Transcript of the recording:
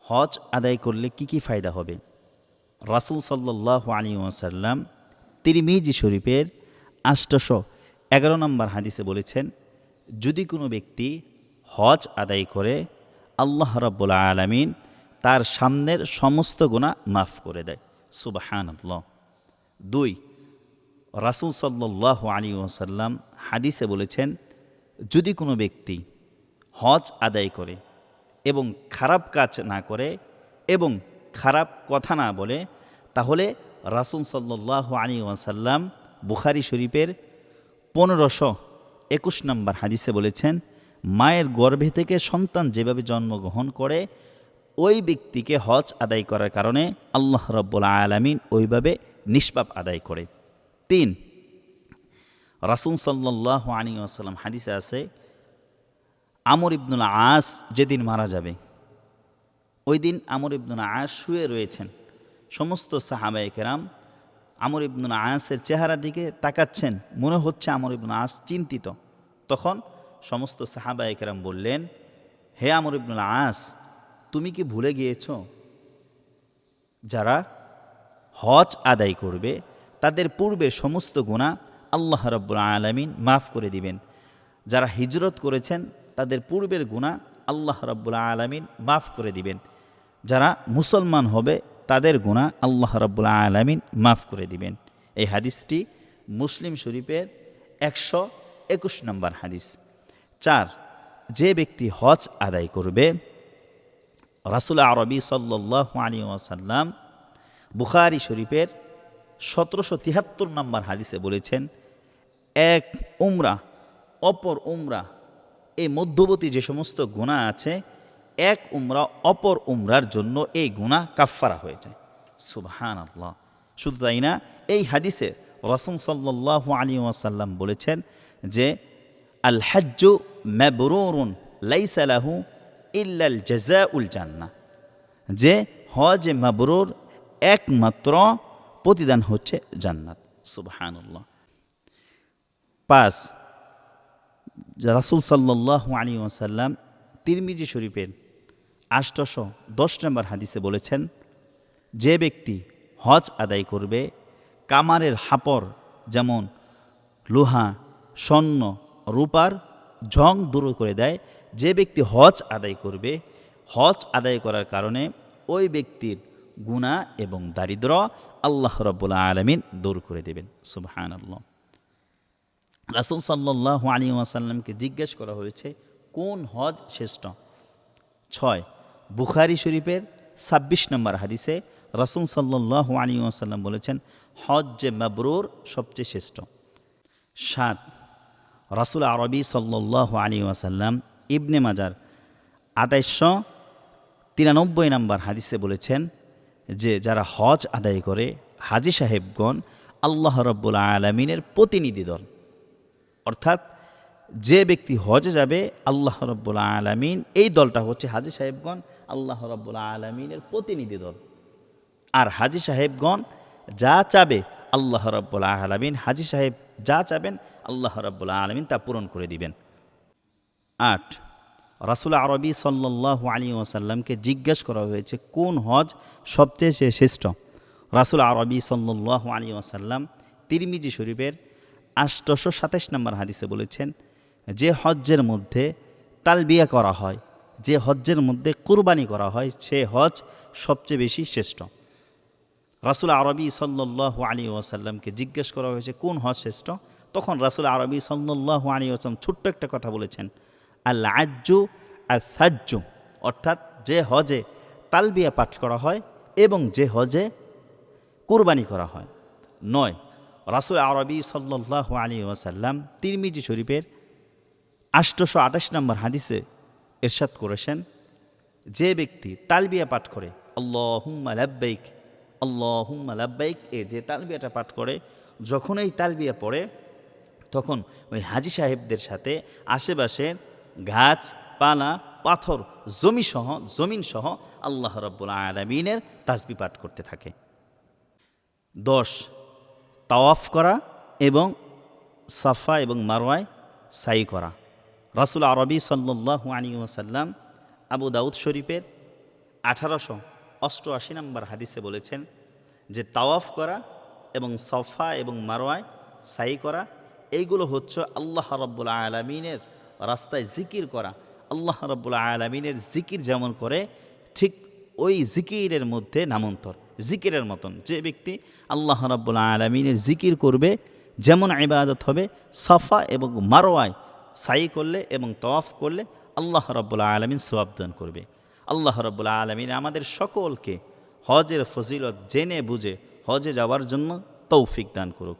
হজ আদায় করলে কি কি ফায়দা হবে? রাসূল সাল্লাল্লাহু আলাইহি ওয়াসাল্লাম তিরমিজি শরীফের ৮১১ নম্বর হাদিসে বলেছেন, যদি কোনো ব্যক্তি হজ আদায় করে আল্লাহ রাব্বুল আলামিন তার সামনের সমস্ত গুনাহ মাফ করে দেয়। সুবহানাল্লাহ। ২, রাসূল সাল্লাল্লাহু আলাইহি ওয়াসাল্লাম হাদিসে বলেছেন, যদি কোনো ব্যক্তি হজ আদায় করে এবং খারাপ কাজ না করে এবং খারাপ কথা না বলে, তাহলে রাসূল সাল্লাল্লাহু আলাইহি ওয়াসাল্লাম বুখারী শরীফের ১৫২১ নম্বর হাদিসে বলেছেন, মায়ের গর্ভে থেকে সন্তান যেভাবে জন্মগ্রহণ করে ওই ব্যক্তিকে হজ আদায় করার কারণে আল্লাহ রাব্বুল আলামিন ওইভাবে নিষ্পাপ আদায় করে। ৩, রাসূল সাল্লাল্লাহু আলাইহি ওয়াসাল্লাম হাদিসে আছে, আমর ইবনুল আস যেদিন মারা যাবে ওই দিন আমর ইবনুল আস শুয়ে রয়েছেন। সমস্ত সাহাবায়ে কেরাম আমর ইবনুল আসের চেহারার দিকে তাকাচ্ছেন, মনে হচ্ছে আমর ইবনুল আস চিন্তিত। তখন সমস্ত সাহাবায়ে কেরাম বললেন, হে আমর ইবনুল আস, তুমি কি ভুলে গিয়েছ যারা হজ আদায় করবে তাদের পূর্বে সমস্ত গুনাহ আল্লাহ রাব্বুল আলামিন মাফ করে দিবেন। যারা হিজরত করেছেন তাদের পূর্বের গুনাহ আল্লাহ রাব্বুল আলামিন মাফ করে দিবেন। যারা মুসলমান হবে তাদের গুনাহ আল্লাহ রাব্বুল আলামিন মাফ করে দিবেন। এই হাদিসটি মুসলিম শরীফের ১২১ নম্বর হাদিস। ৪, যে ব্যক্তি হজ আদায় করবে, রাসূল আরবি সাল্লাল্লাহু আলাইহি ওয়াসাল্লাম বুখারী শরীফের ১৭৭৩ নম্বর হাদিসে বলেছেন, এক উমরা অপর উমরা এই মধ্যবর্তী যে সমস্ত গুনাহ আছে, এক উমরা অপর উমরার জন্য এই গুনাহ কাফফারা হয়ে যায়। সুবহানাল্লাহ। শুধু তাই না, এই হাদিসে রাসূল সাল্লাল্লাহু আলাইহি ওয়াসাল্লাম বলেছেন যে আল হাজ্জু মাবরুরুন লাইসা লাহু ইল্লাল জাযাউল জান্নাহ, যে হজ মাবরুর একমাত্র প্রতিদান হচ্ছে জান্নাত। সুবহানাল্লাহ। ৫, রাসূল সাল্লাল্লাহু আলাইহি ওয়াসাল্লাম তিরমিজি শরীফের ৮১০ নম্বর হাদিসে বলেছেন, যে ব্যক্তি হজ আদায় করবে কামারের হাপর যেমন লোহা, স্বর্ণ, রূপার ঝং দূর করে দেয়, যে ব্যক্তি হজ আদায় করবে, হজ আদায় করার কারণে ওই ব্যক্তির গুনাহ এবং দারিদ্র আল্লাহ রাব্বুল আলামিন দূর করে দেবেন। সুবহানাল্লাহ। রাসূল সাল্লাল্লাহু আলাইহি ওয়াসাল্লামকে জিজ্ঞেস করা হয়েছে কোন হজ শ্রেষ্ঠ? ৬, বুখারী শরীফের ২৬ নম্বর হাদিসে রাসূল সাল্লাল্লাহু আলাইহি ওয়াসাল্লাম বলেছেন, হজ মাবরুর সবচেয়ে শ্রেষ্ঠ। ৭, রাসূল আরবি সাল্লাল্লাহু আলাইহি ওয়াসাল্লাম ইবনে মাজার ২৮৯৩ নম্বর হাদিসে বলেছেন যে যারা হজ আদায় করে হাজী সাহেবগণ আল্লাহ রাব্বুল আলামিনের প্রতিনিধি দল। অর্থাৎ যে ব্যক্তি হজে যাবে আল্লাহ রাব্বুল আলামিন এই দলটা হচ্ছে হাজী সাহেবগণ আল্লাহ রাব্বুল আলামিনের প্রতিনিধি দল। আর হাজী সাহেবগণ যা চাবে আল্লাহ রাব্বুল আলামিন, হাজী সাহেব যা চাবেন আল্লাহ রাব্বুল আলামিন তা পূরণ করে দিবেন। ৮, রাসূল আরবি সাল্লাল্লাহু আলাইহি ওয়াসাল্লামকে জিজ্ঞেস করা হয়েছে কোন হজ সবচেয়ে শ্রেষ্ঠ? রাসূল আরবি সাল্লাল্লাহু আলাইহি ওয়াসাল্লাম তিরমিজি শরীফের ৮২৭ নম্বর হাদিসে বলেছেন, যে হজ্জের মধ্যে তালবিয়া করা হয়, যে হজ্জের মধ্যে কুরবানি করা হয়, সে হজ সবচেয়ে বেশি শ্রেষ্ঠ। রাসূল আরবি সাল্লাল্লাহু আলাইহি ওয়াসাল্লামকে জিজ্ঞেস করা হয়েছে কোন হজ শ্রেষ্ঠ? তখন রাসূল আরবি সাল্লাল্লাহু আলাইহি ওয়াসাল্লাম ছোট্ট একটা কথা বলেছেন, আল আজ্জু আল সাজ্জু, অর্থাৎ যে হজে তালবিয়া পাঠ করা হয় এবং যে হজে কুরবানি করা হয়। ৯, রাসূল আরবি সাল্লাল্লাহু আলাইহি ওয়াসাল্লাম তিরমিজি শরীফের ৮২৮ নম্বর হাদিসে ইরশাদ করেছেন, যে ব্যক্তি তালবিয়া পাঠ করে আল্লাহুম্মা লাব্বাইক আল্লাহুম্মা লাব্বাইক, যে তালবিয়াটা পাঠ করে, যখন এই তালবিয়া পড়ে তখন ওই হাজী সাহেবদের সাথে আশেপাশের গাছপালা, পাথর, জমিন সহ আল্লাহ রাব্বুল আলামিনের তাসবিহ পাঠ করতে থাকে। ১০, তাওয়াফ করা এবং সাফা এবং মারওয়ায় সাই করা। রাসূল আরবি সাল্লাল্লাহু আলাইহি ওয়াসাল্লাম আবু দাউদ শরীফের 1888 নম্বর হাদিসে বলেছেন যে তাওয়াফ করা এবং সফা এবং মারওয়ায় সাই করা এইগুলো হচ্ছে আল্লাহ রাব্বুল আলামিনের রাস্তায় জিকির করা। আল্লাহ রাব্বুল আলামিনের জিকির যেমন করে ঠিক ওই জিকিরের মধ্যে নামান্তর, জিকিরের মতন। যে ব্যক্তি আল্লাহ রাব্বুল আলামিনের জিকির করবে যেমন ইবাদত হবে, সফা এবং মারওয়ায় সাই করলে এবং তাওয়াফ করলে আল্লাহ রাব্বুল আলামিন সওয়াব দান করবে। আল্লাহ রাব্বুল আলামিন আমাদের সকলকে হজের ফজিলত জেনে বুঝে হজে যাওয়ার জন্য তৌফিক দান করুক।